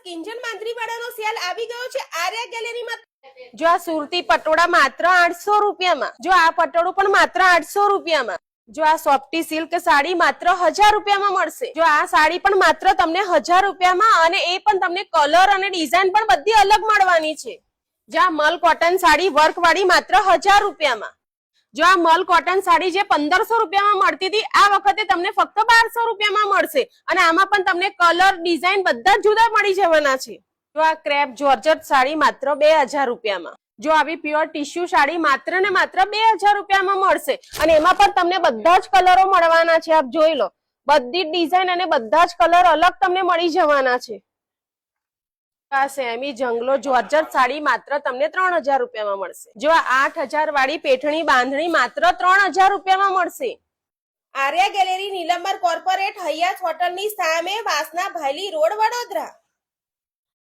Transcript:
Kinjal માંદરી વાળાનો cell આવી ગયો છે આર્યા ગેલેરીમાં। જો આ સુરતી પટોળા માત્ર 800 રૂપિયામાં, જો આ પટોળું પણ માત્ર 800 રૂપિયામાં, જો આ સોફ્ટી સિલ્ક સાડી માત્ર 1000 રૂપિયામાં મળશે, જો આ સાડી પણ માત્ર તમને 1000 રૂપિયામાં, અને એ પણ તમને કલર અને ડિઝાઇન પણ બધી અલગ મળવાની છે। જો આ મલ કોટન સાડી વર્ક વાળી માત્ર 1000 રૂપિયામાં, જો આ મલ કોટન સાડી જે 1500 રૂપિયામાં મળતી હતી આ વખતે તમને ફક્ત 1200 રૂપિયામાં મળશે, અને આમાં પણ તમને કલર ડિઝાઇન બધા જુદા મળી જવાના છે। જો આ ક્રેપ જોર્જટ સાડી માત્ર 2000 રૂપિયામાં, જો આવી પ્યોર ટિશ્યુ સાડી માત્ર ને માત્ર 2000 રૂપિયામાં મળશે, અને એમાં પણ તમને બધા જ કલરો મળવાના છે। આપ જોઈ લો, બધી ડિઝાઇન અને બધા જ કલર અલગ તમને મળી જવાના છે। આ સેમી જંગલો જોર્જટ સાડી માત્ર તમને 3000 રૂપિયામાં મળશે। જો આ 8000 વાળી પેઠણી બાંધણી માત્ર 3000 રૂપિયામાં મળશે। આર્યા ગેલેરી નીલંબર કોર્પોરેટ હયાત હોટલની સામે વાસના ભાયલી રોડ વડોદરા।